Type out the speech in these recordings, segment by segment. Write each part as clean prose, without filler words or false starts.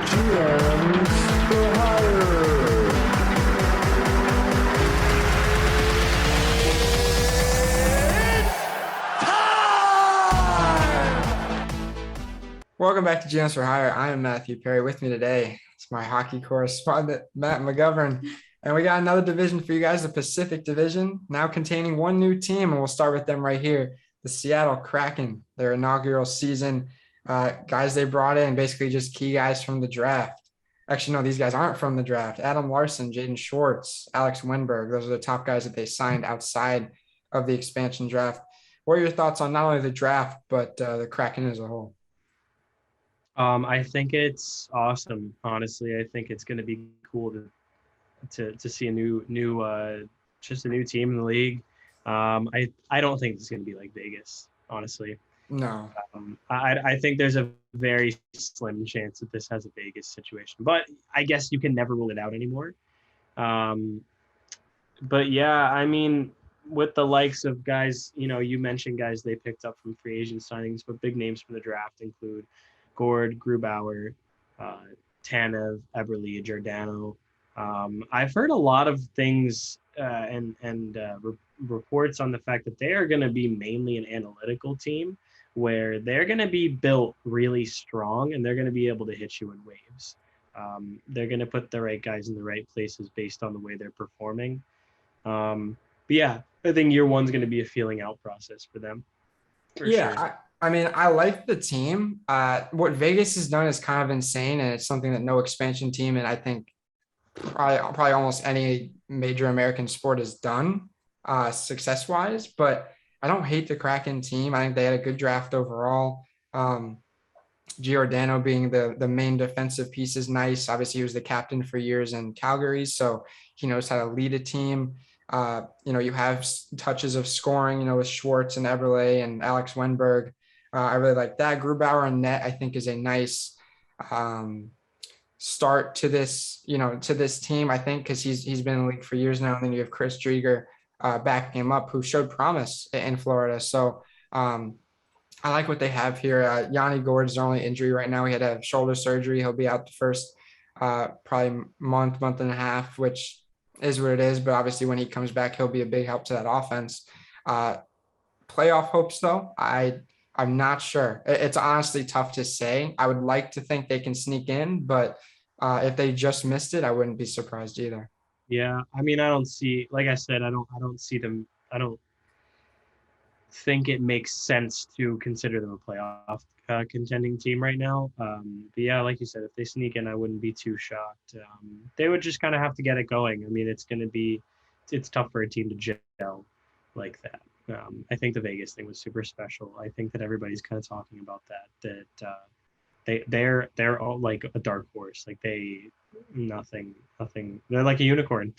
GMs for hire. Welcome back to GMs for Hire. I am Matthew Perry. With me today, it's my hockey correspondent, Matt McGovern. And we got another division for you guys, the Pacific Division, now containing one new team. And we'll start with them right here, the Seattle Kraken, their inaugural season. Guys they brought in, basically just key guys from the draft. Actually, no, these guys aren't from the draft. Adam Larson, Jaden Schwartz, Alex Wenberg. Those are the top guys that they signed outside of the expansion draft. What are your thoughts on not only the draft, but the Kraken as a whole? I think it's awesome. Honestly, I think it's going to be cool to see a just a new team in the league. I don't think it's going to be like Vegas, honestly. No. I think there's a very slim chance that this has a Vegas situation, but I guess you can never rule it out anymore. But yeah, I mean, with the likes of guys, you mentioned guys they picked up from free agent signings, but big names from the draft include Gord, Grubauer, Tanev, Eberle, Giordano. I've heard a lot of things and reports on the fact that they are going to be mainly an analytical team where they're going to be built really strong and they're going to be able to hit you in waves. They're going to put the right guys in the right places based on the way they're performing. But yeah, I think year one's going to be a feeling out process for them. Sure. I mean, I like the team. What Vegas has done is kind of insane, and it's something that no expansion team, and I think probably almost any major American sport has done success-wise. But I don't hate the Kraken team. I think they had a good draft overall. Giordano being the main defensive piece is nice. Obviously, he was the captain for years in Calgary, so he knows how to lead a team. You have touches of scoring, with Schwartz and Eberle and Alex Wenberg. I really like that. Grubauer and net, I think, is a nice start to this, to this team, I think, because he's been in the league for years now. And then you have Chris Drieger backing him up, who showed promise in Florida. So I like what they have here. Yanni Gord's their only injury right now. He had to have shoulder surgery. He'll be out the first probably month and a half, which is what it is. But obviously when he comes back, he'll be a big help to that offense. Playoff hopes, though, I'm not sure. It's honestly tough to say. I would like to think they can sneak in, but if they just missed it, I wouldn't be surprised either. Yeah, I mean, I don't see, like I said, I don't see them. I don't think it makes sense to consider them a playoff contending team right now. But yeah, like you said, if they sneak in, I wouldn't be too shocked. They would just kind of have to get it going. I mean, it's tough for a team to gel like that. I think the Vegas thing was super special. I think that everybody's kind of talking about that they're all like a dark horse. Like nothing. They're like a unicorn.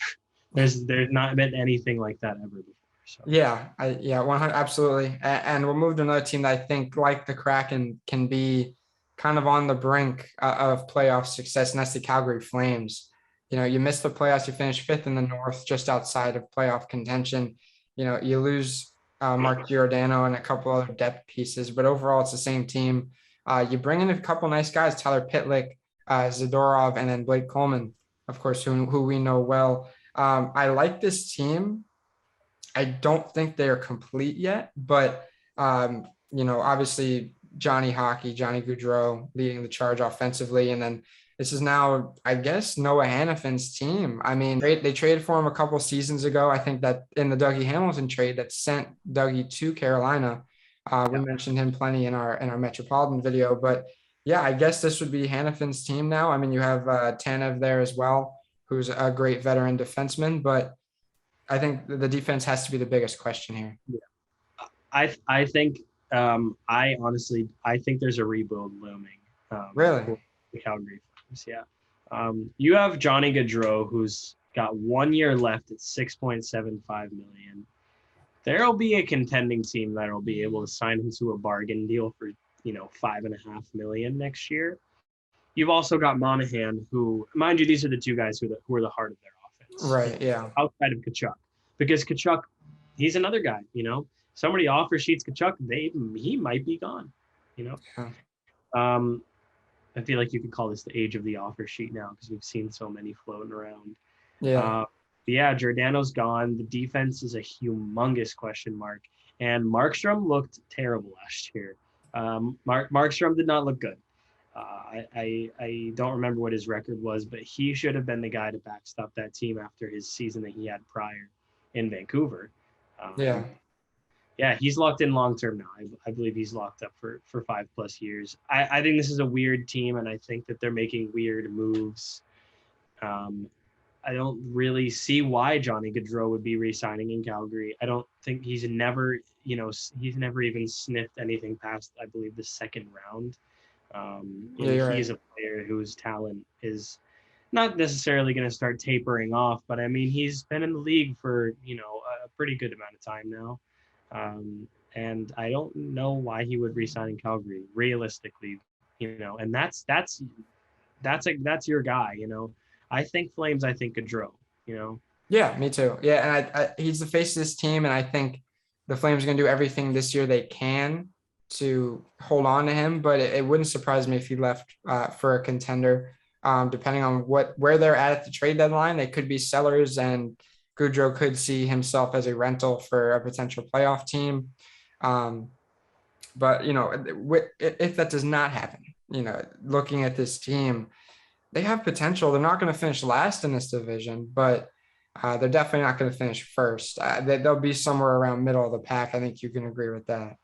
There's not been anything like that ever before. So. Yeah, 100, absolutely. And we'll move to another team that I think, like the Kraken, can be kind of on the brink of playoff success, and that's the Calgary Flames. You missed the playoffs, you finished fifth in the North, just outside of playoff contention. You lose Mark Giordano and a couple other depth pieces, but overall it's the same team. You bring in a couple nice guys, Tyler Pitlick, Zadorov, and then Blake Coleman, of course, who we know well. I like this team. I don't think they're complete yet, but obviously Johnny Gaudreau leading the charge offensively, and then this is now, I guess, Noah Hannafin's team. I mean, they traded for him a couple seasons ago. I think that in the Dougie Hamilton trade that sent Dougie to Carolina, we mentioned him plenty in our Metropolitan video, but yeah, I guess this would be Hannafin's team now. I mean, you have Tanev there as well, who's a great veteran defenseman, but I think the defense has to be the biggest question here. Yeah. I think I think there's a rebuild looming. Really? For the Calgary Flames, yeah. You have Johnny Gaudreau, who's got 1 year left at $6.75 million. There'll be a contending team that'll be able to sign him to a bargain deal for $5.5 million next year. You've also got Monahan, who, mind you, these are the two guys who are the heart of their offense. Right, yeah. Outside of Tkachuk. Because Tkachuk, he's another guy, Somebody offer sheets Tkachuk, he might be gone, Yeah. I feel like you could call this the age of the offer sheet now because we've seen so many floating around. Yeah. But yeah, Giordano's gone. The defense is a humongous question mark, and Markstrom looked terrible last year. Markstrom did not look good. I don't remember what his record was, but he should have been the guy to backstop that team after his season that he had prior in Vancouver. Yeah. Yeah, he's locked in long term now. I believe he's locked up for 5+ years. I think this is a weird team, and I think that they're making weird moves. Um, I don't really see why Johnny Gaudreau would be re-signing in Calgary. I don't think he's never even sniffed anything past, I believe, the second round. Yeah, you're He's right. a player whose talent is not necessarily going to start tapering off, but I mean, he's been in the league for, a pretty good amount of time now. And I don't know why he would resign in Calgary realistically, and that's your guy. I think Flames, I think Gaudreau. Yeah, me too. Yeah, and he's the face of this team, and I think the Flames are going to do everything this year they can to hold on to him. But it wouldn't surprise me if he left for a contender. Depending on where they're at the trade deadline, they could be sellers, and Goudreau could see himself as a rental for a potential playoff team. Um, but if that does not happen, looking at this team, they have potential. They're not going to finish last in this division, but they're definitely not going to finish first. They'll be somewhere around middle of the pack. I think you can agree with that.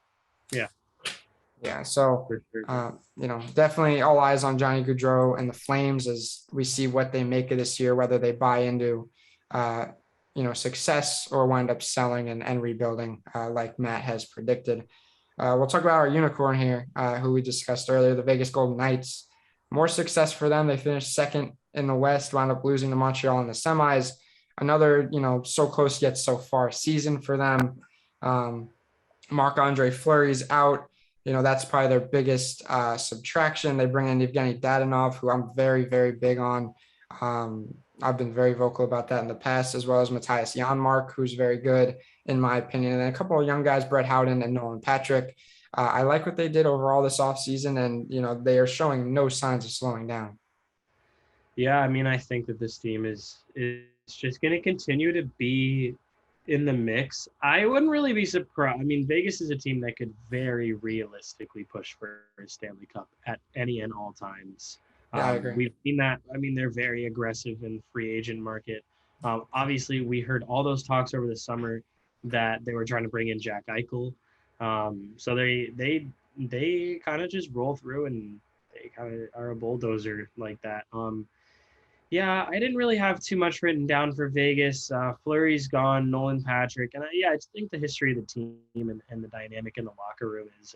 Yeah, Yeah. So, for sure. definitely all eyes on Johnny Gaudreau and the Flames as we see what they make of this year, whether they buy into, success or wind up selling and rebuilding, like Matt has predicted. We'll talk about our unicorn here, who we discussed earlier, the Vegas Golden Knights. More success for them. They finished second in the West, wound up losing to Montreal in the semis. Another, so close yet so far season for them. Marc-Andre Fleury's out. That's probably their biggest subtraction. They bring in Evgeny Dadonov, who I'm very, very big on. I've been very vocal about that in the past, as well as Matthias Janmark, who's very good, in my opinion. And then a couple of young guys, Brett Howden and Nolan Patrick. I like what they did overall this offseason, and, they are showing no signs of slowing down. Yeah, I mean, I think that this team is just going to continue to be in the mix. I wouldn't really be surprised. I mean, Vegas is a team that could very realistically push for a Stanley Cup at any and all times. Yeah, I agree. We've seen that. I mean, they're very aggressive in free agent market. Obviously, we heard all those talks over the summer that they were trying to bring in Jack Eichel. So they kind of just roll through, and they kind of are a bulldozer like that. Yeah, I didn't really have too much written down for Vegas. Fleury's gone, Nolan Patrick, and I just think the history of the team and the dynamic in the locker room is.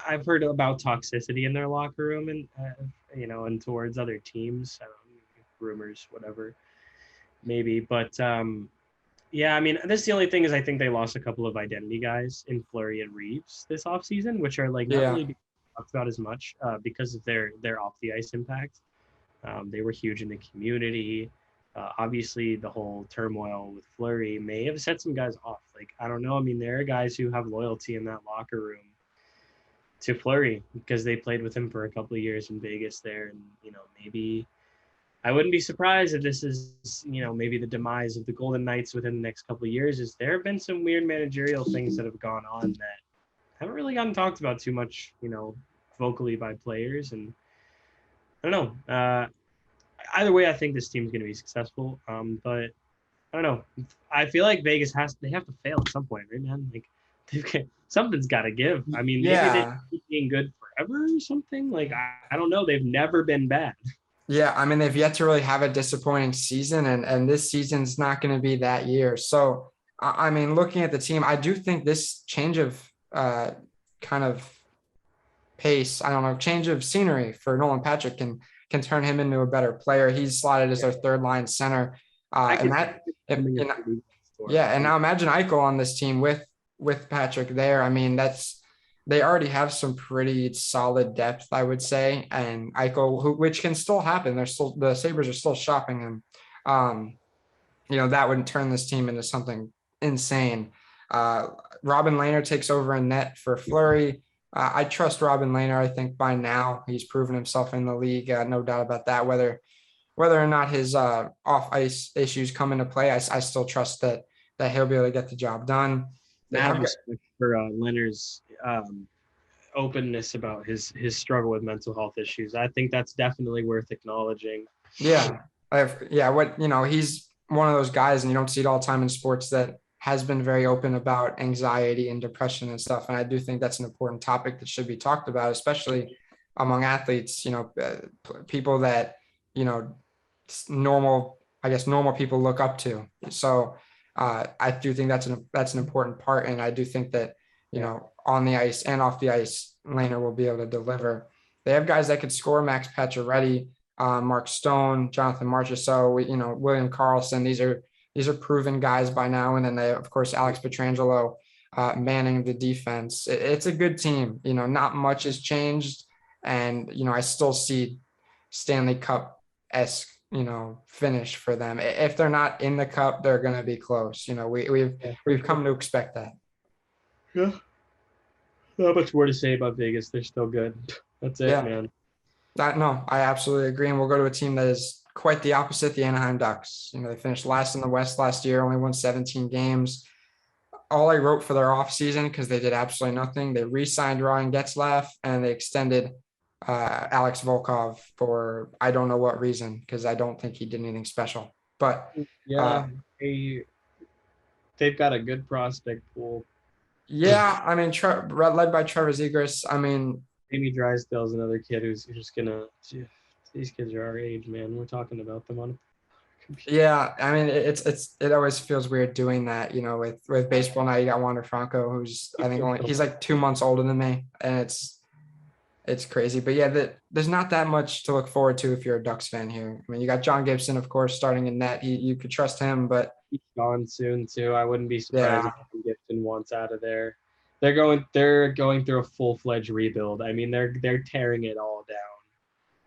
I've heard about toxicity in their locker room, and towards other teams, rumors, whatever, maybe. But yeah, I mean, this is the only thing is I think they lost a couple of identity guys in Fleury and Reeves this offseason, which are like not Yeah. really talked about as much because of their off the ice impact. They were huge in the community. Obviously, the whole turmoil with Fleury may have set some guys off. Like, I don't know. I mean, there are guys who have loyalty in that locker room to Fleury because they played with him for a couple of years in Vegas there. And, maybe I wouldn't be surprised if this is, maybe the demise of the Golden Knights within the next couple of years. Is there have been some weird managerial things that have gone on that haven't really gotten talked about too much, vocally by players. And I don't know. Either way, I think this team's going to be successful. But I don't know. I feel like Vegas they have to fail at some point, right, man? Like something's got to give. I mean, maybe they Yeah. keep being good forever or something. Like I don't know. They've never been bad. Yeah, I mean, they've yet to really have a disappointing season, and this season's not going to be that year. So, I mean, looking at the team, I do think this change of kind of pace, I don't know, change of scenery for Nolan Patrick can turn him into a better player. He's slotted as their third line center, I and could that, coming and, into yeah, and now imagine Eichel on this team with Patrick there. I mean, they already have some pretty solid depth, I would say, and Eichel, which can still happen. The Sabres are still shopping him. That would turn this team into something insane. Robin Lehner takes over in net for Fleury. I trust Robin Lehner. I think by now he's proven himself in the league. No doubt about that. Whether or not his off ice issues come into play, I still trust that he'll be able to get the job done. They Mad have got, respect for Leonard's openness about his struggle with mental health issues. I think that's definitely worth acknowledging. yeah, what he's one of those guys, and you don't see it all the time in sports, that has been very open about anxiety and depression and stuff. And I do think that's an important topic that should be talked about, especially among athletes. People that you know normal, I guess, normal people look up to. So I do think that's an important part, and I do think that Yeah. on the ice and off the ice, Laner will be able to deliver. They have guys that could score: Max Pacioretty, Mark Stone, Jonathan Marchessault, William Karlsson. These are proven guys by now, and then they, of course, Alex Pietrangelo manning the defense. It's a good team. Not much has changed, and I still see Stanley Cup esque finish for them. If they're not in the cup, they're going to be close. Yeah, for We've sure. come to expect that. Yeah. Not much more to say about Vegas. They're still good. That's it, Yeah, man. no, I absolutely agree. And we'll go to a team that is quite the opposite, the Anaheim Ducks. They finished last in the West last year, only won 17 games. All I wrote for their offseason, because they did absolutely nothing, they re-signed Ryan Getzlaf and they extended Alex Volkov for I don't know what reason, because I don't think he did anything special. But uh, Yeah, they've got a good prospect pool. yeah, I mean, led by Trevor Zegras. I mean, Amy Drysdale's another kid who's just gonna. These kids are our age, man. We're talking about them on a computer. yeah, I mean, it always feels weird doing that, with baseball now. You got Wander Franco, who's I think he's like 2 months older than me, and it's crazy. But yeah, there's not that much to look forward to if you're a Ducks fan here. I mean, you got John Gibson, of course, starting in net. You could trust him, but He's gone soon too. I wouldn't be surprised yeah, if Gibson wants out of there. They're going through a full-fledged rebuild. I mean, they're tearing it all down.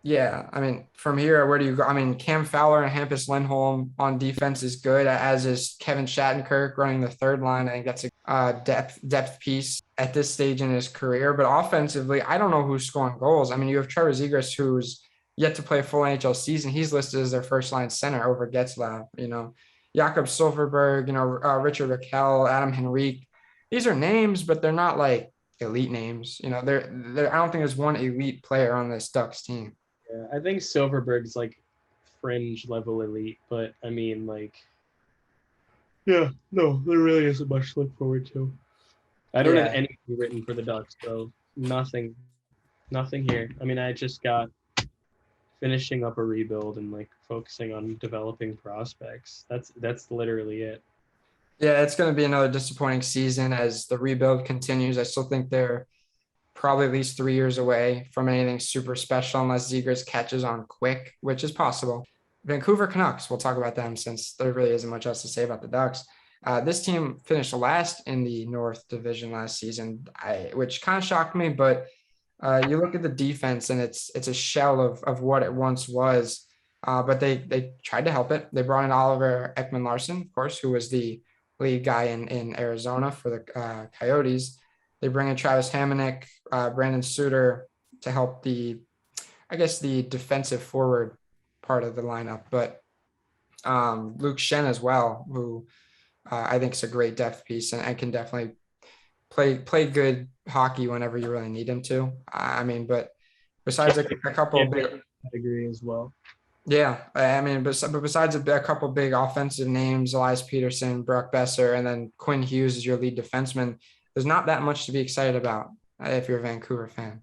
yeah. I mean, from here, where do you go? I mean, Cam Fowler and Hampus Lindholm on defense is good, as is Kevin Shattenkirk running the third line. I think that's a depth piece at this stage in his career. But offensively, I don't know who's scoring goals. I mean, you have Trevor Zegras, who's yet to play a full NHL season. He's listed as their first line center over Getzlaf. Jakob Silverberg, Richard Raquel, Adam Henrique. These are names, but they're not like elite names. I don't think there's one elite player on this Ducks team. Yeah, I think Silverberg's like fringe level elite, but I mean, like, yeah, no, there really isn't much to look forward to. I don't have Yeah, anything written for the Ducks, so nothing here. I mean, I just got finishing up a rebuild and like focusing on developing prospects. That's literally it. yeah, it's going to be another disappointing season as the rebuild continues. I still think they're probably at least 3 years away from anything super special unless Zegers catches on quick, which is possible. Vancouver Canucks, we'll talk about them since there really isn't much else to say about the Ducks. This team finished last in the North Division last season, which kind of shocked me, but you look at the defense and it's a shell of what it once was. But they tried to help it. They brought in Oliver Ekman-Larsson, of course, who was the lead guy in Arizona for the Coyotes. They bring in Travis Hamonic, Brandon Suter to help I guess, the defensive forward part of the lineup, but Luke Shen as well, who I think is a great depth piece and can definitely play good hockey whenever you really need him to. I mean, but besides a couple of big, Pedigree as well. yeah, I mean, but besides a couple of big offensive names, Elias Peterson, Brock Besser, and then Quinn Hughes is your lead defenseman, there's not that much to be excited about if you're a Vancouver fan.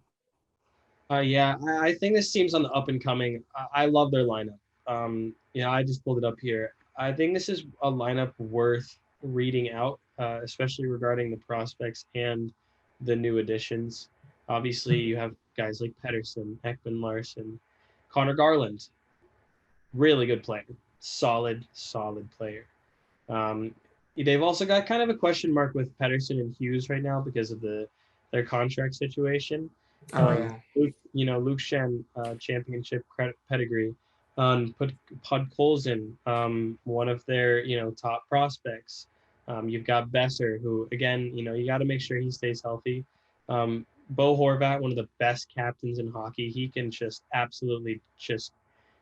Yeah, I think this team's on the up and coming. I love their lineup. I just pulled it up here. I think this is a lineup worth reading out, especially regarding the prospects and the new additions. Obviously, you have guys like Pedersen, Ekman-Larsson, Connor Garland, really good player, solid player. Um, they've also got kind of a question mark with Pedersen and Hughes right now because of their contract situation. Oh yeah, Luke Shen, championship pedigree. Put Podkolzin, one of their top prospects. You've got Besser, who again, you got to make sure he stays healthy. Bo Horvat, one of the best captains in hockey. He can just absolutely just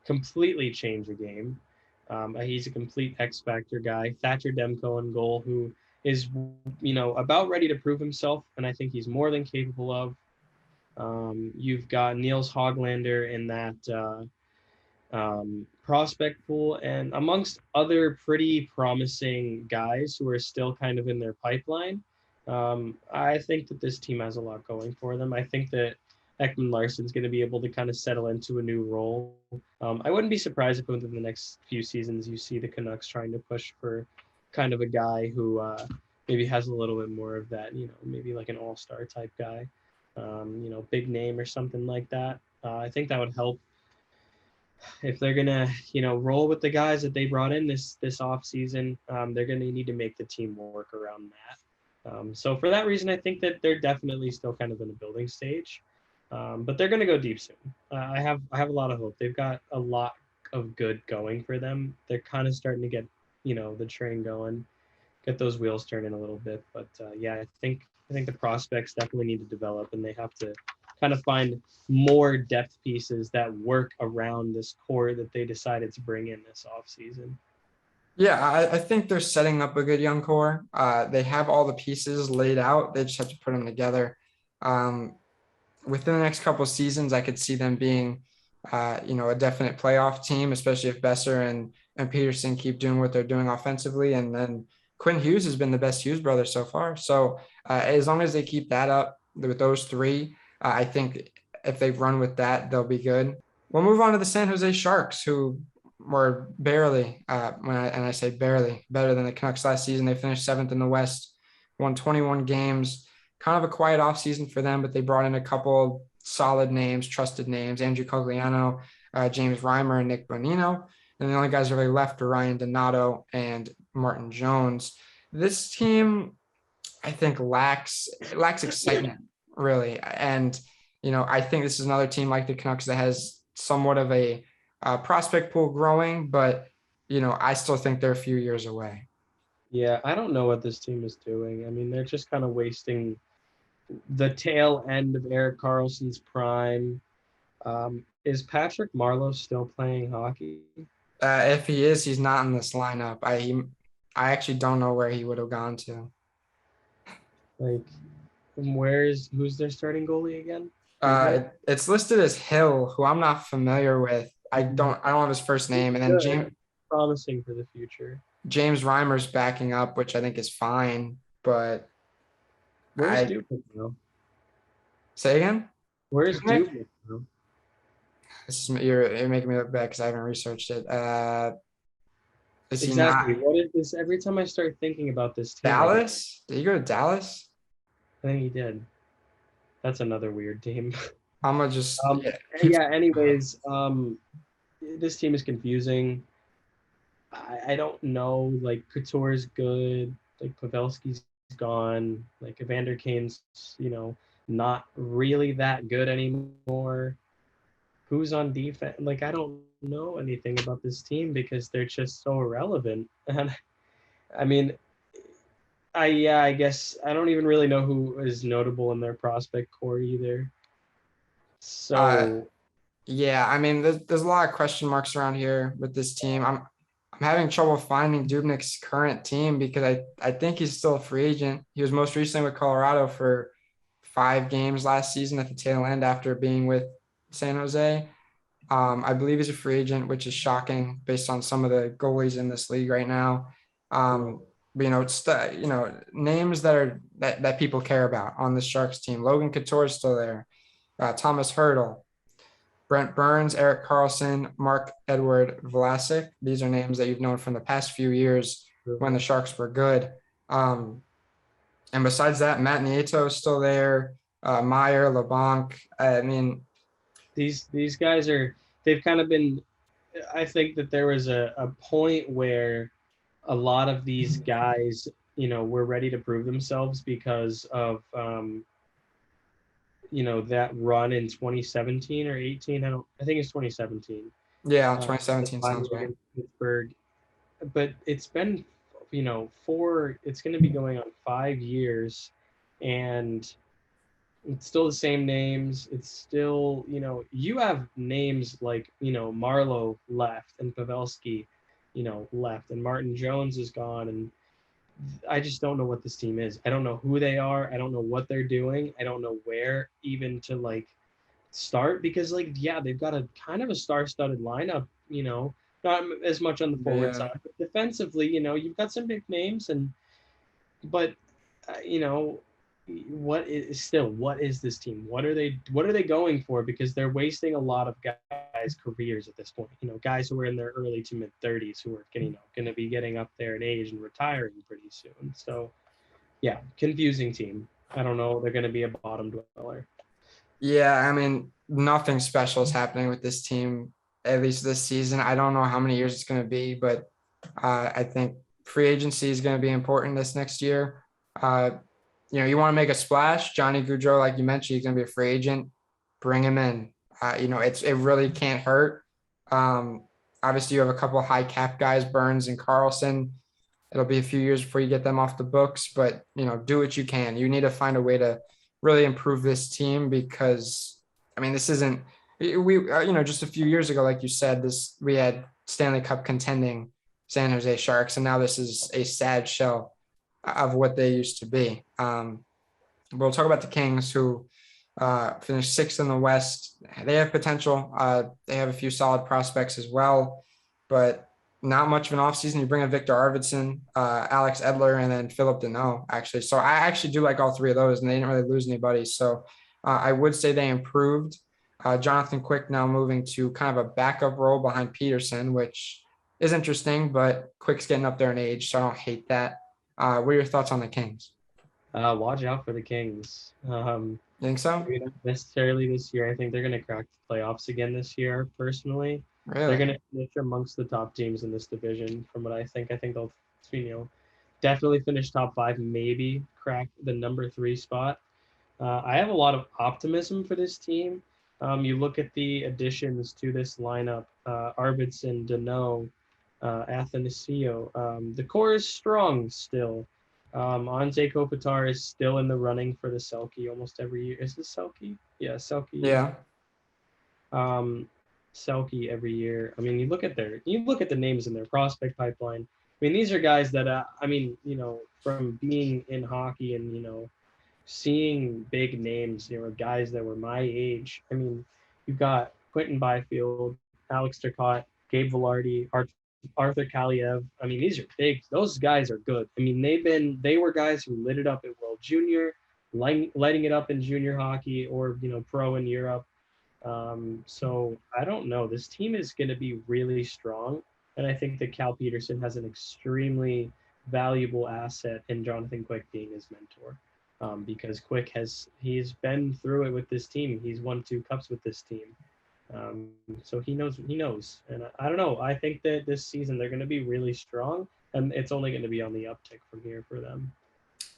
completely change a game. He's a complete X factor guy. Thatcher Demko in goal, who is about ready to prove himself, and I think he's more than capable of. You've got Niels Hoglander in that prospect pool, and amongst other pretty promising guys who are still kind of in their pipeline. I think that this team has a lot going for them. I think that Ekman Larson's going to be able to kind of settle into a new role. I wouldn't be surprised if within the next few seasons you see the Canucks trying to push for kind of a guy who maybe has a little bit more of that, maybe like an all-star type guy, big name or something like that. I think that would help if they're gonna roll with the guys that they brought in this off season. They're gonna need to make the team work around that. So for that reason, I think that they're definitely still kind of in the building stage, but they're gonna go deep soon. I have a lot of hope. They've got a lot of good going for them. They're kind of starting to get the train going, get those wheels turning a little bit. But yeah, I think the prospects definitely need to develop, and they have to kind of find more depth pieces that work around this core that they decided to bring in this offseason. Yeah, I think they're setting up a good young core. They have all the pieces laid out. They just have to put them together. Um, Within the next couple of seasons, I could see them being, a definite playoff team, especially if Besser and Peterson keep doing what they're doing offensively. And then Quinn Hughes has been the best Hughes brother so far. So as long as they keep that up with those three, I think if they run with that, they'll be good. We'll move on to the San Jose Sharks, who were barely, and I say barely, better than the Canucks last season. They finished seventh in the West, won 21 games. Kind of a quiet offseason for them, but they brought in a couple solid names, trusted names: Andrew Cogliano, James Reimer, and Nick Bonino. And the only guys really left are Ryan Donato and Martin Jones. This team, I think, lacks excitement, really. And I think this is another team like the Canucks that has somewhat of a prospect pool growing, but I still think they're a few years away. Yeah, I don't know what this team is doing. I mean, they're just kind of wasting the tail end of Erik Karlsson's prime. Is Patrick Marleau still playing hockey? If he is, he's not in this lineup. I actually don't know where he would have gone to. Like, who's their starting goalie again? Do you know? It's listed as Hill, who I'm not familiar with. I don't have his first name. And then Good. Promising for the future. James Reimer's backing up, which I think is fine. But Where's I Dubnik now? say again. Where's Dubnik? Dubnik now? You're making me look bad because I haven't researched it. Is he Exactly. not What is this? Every time I start thinking about this team, Dallas? Did he go to Dallas? I think he did. That's another weird team. I'm gonna just keep. Yeah. Anyways, this team is confusing. I don't know. Like Couture's good. Like Pavelski's gone. Like Evander Kane's, not really that good anymore. Who's on defense? Like I don't know anything about this team because they're just so irrelevant. And I mean, I guess I don't even really know who is notable in their prospect core either. Uh, So yeah, I mean, there's a lot of question marks around here with this team. I'm having trouble finding Dubnik's current team because I think he's still a free agent. He was most recently with Colorado for 5 games last season at the tail end after being with San Jose. I believe he's a free agent, which is shocking based on some of the goalies in this league right now. But it's names that people care about on the Sharks team. Logan Couture is still there. Thomas Hurdle, Brent Burns, Erik Karlsson, Mark-Edouard Vlasic. These are names that you've known from the past few years when the Sharks were good. And besides that, Matt Nieto is still there. Meyer, LeBlanc. I mean, these guys they've kind of been. I think that there was a point where a lot of these guys, were ready to prove themselves because of that run in 2017 or 18. I think it's 2017. yeah, Uh, 2017 sounds right. against Pittsburgh, but it's been, it's going to be going on 5 years, and It's still the same names. It's still, you have names like, Marlowe left and Pavelski, left and Martin Jones is gone. And I just don't know what this team is. I don't know who they are. I don't know what they're doing. I don't know where even to like start because like, yeah, they've got a kind of a star-studded lineup, not as much on the forward Yeah. side, but defensively, you've got some big names but you know, what is this team? What are they going for? Because they're wasting a lot of guys' careers at this point. Guys who are in their early to mid 30s who are going to be getting up there in age and retiring pretty soon. So yeah, confusing team. I don't know. They're going to be a bottom dweller. Yeah, I mean, nothing special is happening with this team, at least this season. I don't know how many years it's going to be, but I think free agency is going to be important this next year. Uh, you want to make a splash. Johnny Gaudreau, like you mentioned, he's going to be a free agent. Bring him in. It really can't hurt. Um, Obviously, you have a couple of high cap guys, Burns and Carlson. It'll be a few years before you get them off the books, but do what you can. You need to find a way to really improve this team because I mean, this isn't just a few years ago, like you said, this we had Stanley Cup contending San Jose Sharks, and now this is a sad shell of what they used to be. We'll talk about the Kings, who finished sixth in the West. They have potential. They have a few solid prospects as well, but not much of an offseason. You bring in Victor Arvidsson, Alex Edler, and then Philip Deneau, actually. So I actually do like all three of those, and they didn't really lose anybody. So I would say they improved. Jonathan Quick now moving to kind of a backup role behind Peterson, which is interesting, but Quick's getting up there in age, so I don't hate that. What are your thoughts on the Kings? Watch out for the Kings. You think so? Maybe not necessarily this year. I think they're going to crack the playoffs again this year. Personally, they're going Really? to finish amongst the top teams in this division. From what I think they'll, definitely finish top five. Maybe crack the number 3 spot. I have a lot of optimism for this team. You look at the additions to this lineup: Arvidsson, Deneau, Athanasio. The core is strong still. Anze Kopitar is still in the running for the Selkie almost every year. Is this Selkie? Yeah, Selkie. Yeah. Um, Selkie every year. I mean, you look at the names in their prospect pipeline. I mean, these are guys that from being in hockey and seeing big names, guys that were my age. I mean, you've got Quentin Byfield, Alex Turcotte, Gabe Velarde, Arthur Kaliev. I mean, these are big. Those guys are good. I mean, they were guys who lit it up at World Junior, lighting it up in junior hockey or pro in Europe. So I don't know. This team is going to be really strong, and I think that Cal Peterson has an extremely valuable asset in Jonathan Quick being his mentor. Because Quick he's been through it with this team. He's won 2 cups with this team. So he knows. And I don't know. I think that this season they're going to be really strong, and it's only going to be on the uptick from here for them.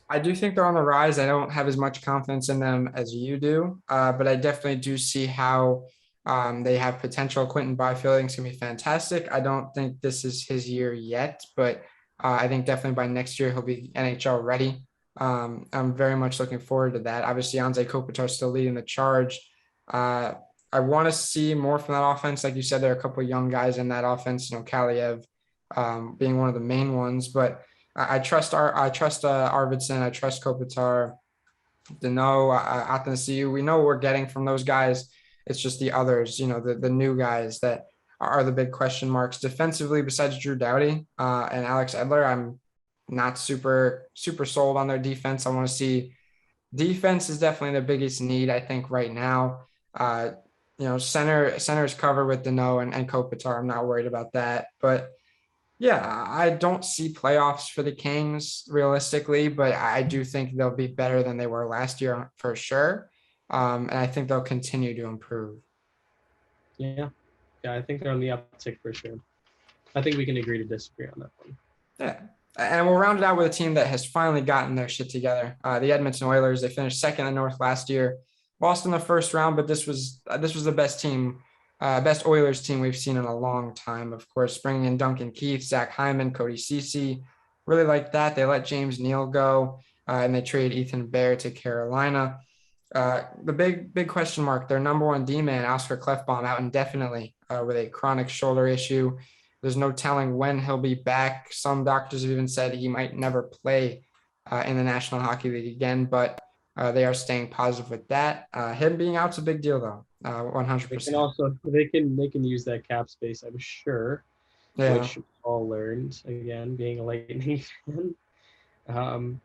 I do think they're on the rise. I don't have as much confidence in them as you do, but I definitely do see how they have potential. Quentin Byfield is going to be fantastic. I don't think this is his year yet, but I think definitely by next year he'll be NHL ready. I'm very much looking forward to that. Obviously, Anze Kopitar is still leading the charge. I want to see more from that offense. Like you said, there are a couple of young guys in that offense, Kaliev being one of the main ones, but I trust Arvidsson. I trust Kopitar, Deneau, Athanasiou. We know what we're getting from those guys. It's just the others, the new guys that are the big question marks. Defensively, besides Drew Doughty and Alex Edler, I'm not super sold on their defense. I want to see defense is definitely the biggest need, I think, right now. Center is covered with Deneau and Kopitar. I'm not worried about that, but yeah, I don't see playoffs for the Kings realistically, but I do think they'll be better than they were last year for sure. And I think they'll continue to improve. Yeah, I think they're on the uptick for sure. I think we can agree to disagree on that one. Yeah. And we'll round it out with a team that has finally gotten their shit together. The Edmonton Oilers, they finished second in the North last year, lost in the first round, but this was the best team, best Oilers team we've seen in a long time. Of course, bringing in Duncan Keith, Zach Hyman, Cody Ceci, really like that. They let James Neal go, and they trade Ethan Bear to Carolina. The big question mark, their number one D-man, Oscar Klefbom, out indefinitely with a chronic shoulder issue. There's no telling when he'll be back. Some doctors have even said he might never play in the National Hockey League again, but they are staying positive with that. Him being out's a big deal, though, They can 100%. also they can use that cap space, I'm sure, Yeah. which we all learned again being a Lightning fan. Um,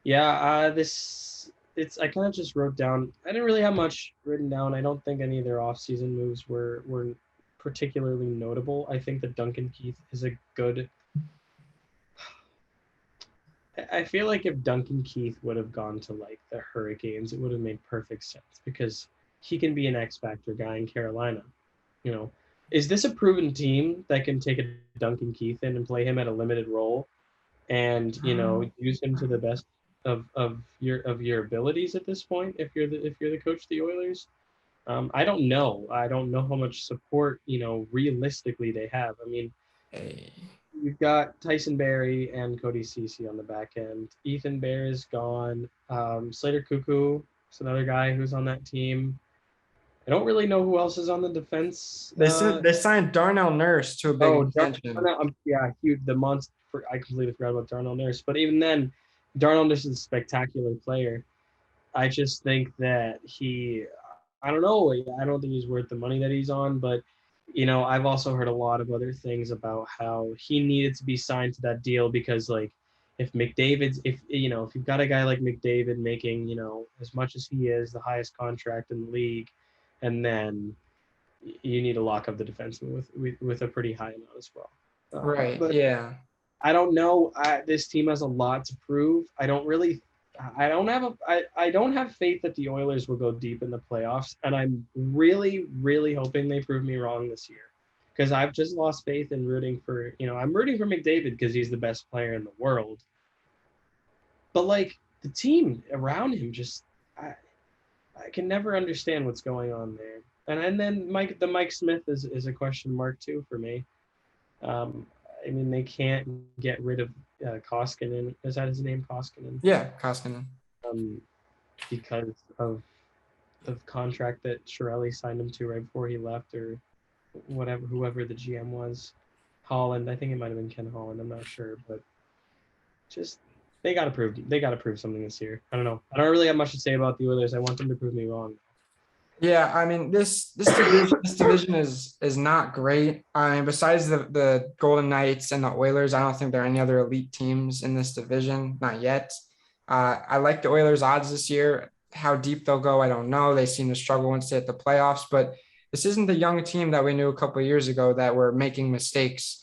yeah, this it's I kind of just wrote down. I didn't really have much written down. I don't think any of their off-season moves were particularly notable. I think that Duncan Keith is a good. I feel like if Duncan Keith would have gone to like the Hurricanes, it would have made perfect sense because he can be an X factor guy in Carolina. You know, is this a proven team that can take a Duncan Keith in and play him at a limited role and use him to the best of your abilities at this point if you're the coach of the Oilers? I don't know. I don't know how much support realistically they have. I mean, Hey. you've got Tyson Berry and Cody Ceci on the back end. Ethan Bear is gone. Slater Cuckoo is another guy who's on that team. I don't really know who else is on the defense. They signed Darnell Nurse to a big extension. Yeah, huge. The monster. I completely forgot about Darnell Nurse. But even then, Darnell Nurse is a spectacular player. I just think that I don't know. I don't think he's worth the money that he's on. But I've also heard a lot of other things about how he needed to be signed to that deal because like if you've got a guy like McDavid making as much as he is, the highest contract in the league, and then you need to lock up the defenseman with a pretty high amount as well. Right. But Yeah. I don't know. This team has a lot to prove. I don't have faith that the Oilers will go deep in the playoffs, and I'm really, really hoping they prove me wrong this year because I've just lost faith in rooting for. I'm rooting for McDavid because he's the best player in the world, but like the team around him, just I can never understand what's going on there. And then Mike Smith is a question mark too for me. Um, I mean, they can't get rid of Koskinen. Is that his name, Koskinen? Yeah. Koskinen. Because of the contract that Chiarelli signed him to right before he left, or whoever the GM was. Holland, I think it might have been Ken Holland. I'm not sure, but just they got to prove something this year. I don't know. I don't really have much to say about the Oilers. I want them to prove me wrong. Yeah, I mean this division is not great. I mean, besides the Golden Knights and the Oilers, I don't think there are any other elite teams in this division, not yet. I like the Oilers' odds this year. How deep they'll go, I don't know. They seem to struggle once they hit the playoffs, but this isn't the young team that we knew a couple of years ago that were making mistakes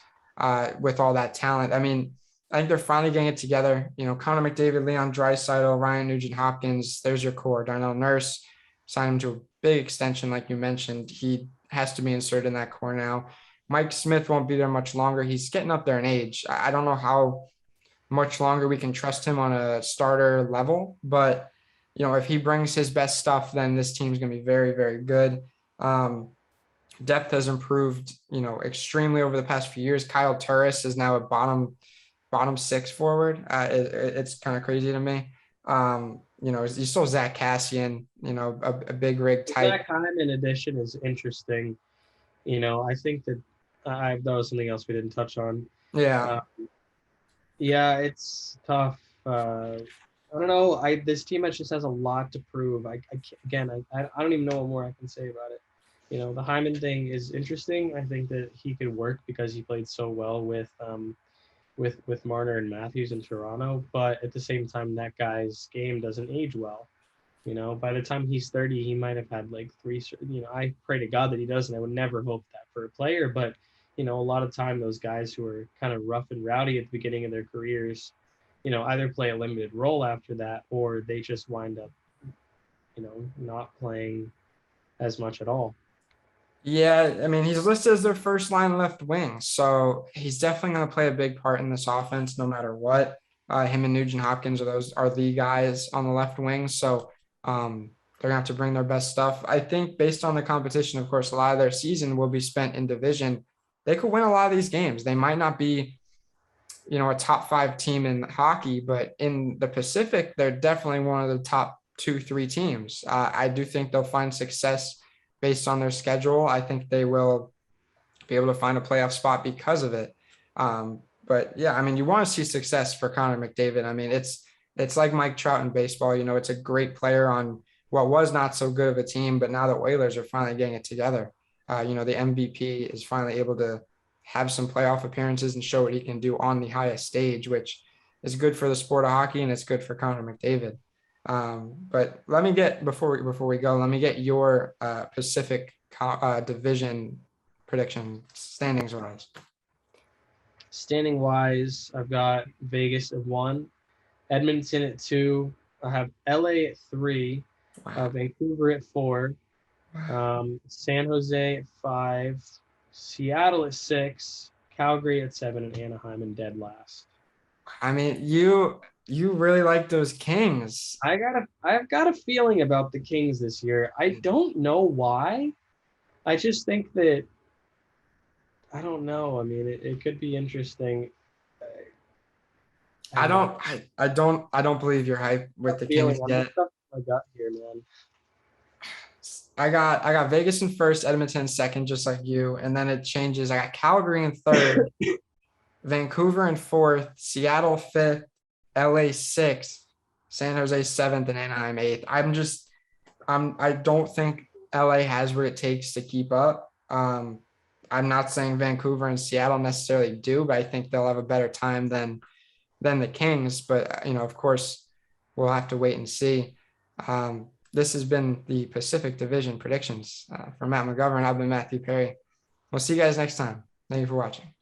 with all that talent. I mean, I think they're finally getting it together. Connor McDavid, Leon Draisaitl, Ryan Nugent-Hopkins. There's your core. Darnell Nurse signed him to a big extension, like you mentioned. He has to be inserted in that core now. Mike Smith won't be there much longer. He's getting up there in age. I don't know how much longer we can trust him on a starter level, but if he brings his best stuff, then this team's going to be very, very good. Depth has improved, extremely over the past few years. Kyle Turris is now a bottom six forward. It's kind of crazy to me. You still Zach Cassian, a big rig type. Zach Hyman addition is interesting. I think that that was something else we didn't touch on. Yeah. Yeah, it's tough. I don't know. This team just has a lot to prove. I don't even know what more I can say about it. The Hyman thing is interesting. I think that he could work because he played so well with Marner and Matthews in Toronto, but at the same time, that guy's game doesn't age well. By the time he's 30, he might have had like three. I pray to God that he doesn't. I would never hope that for a player, but a lot of time those guys who are kind of rough and rowdy at the beginning of their careers, either play a limited role after that, or they just wind up, not playing as much at all. Yeah, I mean, he's listed as their first line left wing, so he's definitely going to play a big part in this offense no matter what. Him and Nugent Hopkins are the guys on the left wing, so they're going to have to bring their best stuff. I think based on the competition, of course, a lot of their season will be spent in division. They could win a lot of these games. They might not be, a top 5 team in hockey, but in the Pacific, they're definitely one of the top two, three teams. I do think they'll find success based on their schedule. I think they will be able to find a playoff spot because of it. But yeah, I mean, you want to see success for Connor McDavid. I mean, it's like Mike Trout in baseball. You know, it's a great player on what was not so good of a team, but now the Oilers are finally getting it together. You know, the MVP is finally able to have some playoff appearances and show what he can do on the highest stage, which is good for the sport of hockey and it's good for Connor McDavid. But let me get before we go, let me get your Pacific division prediction standings wise. Standing wise, I've got Vegas at 1, Edmonton at 2. I have LA at 3, Wow. Vancouver at 4, San Jose at 5, Seattle at 6, Calgary at 7, and Anaheim in dead last. I mean, you really like those Kings. I've got a feeling about the Kings this year. I don't know why. I just think that I don't know. I mean, it could be interesting. I don't know. I don't believe you're hype with the Feeling Kings I'm yet. just up my gut here, man. I got Vegas in first, Edmonton in second, just like you, and then it changes. I got Calgary in third, Vancouver in fourth, Seattle fifth, LA sixth, San Jose seventh, and Anaheim eighth. I don't think LA has what it takes to keep up. I'm not saying Vancouver and Seattle necessarily do, but I think they'll have a better time than the Kings. But you know, of course, we'll have to wait and see. This has been the Pacific Division predictions. For Matt McGovern, I've been Matthew Perry. We'll see you guys next time. Thank you for watching.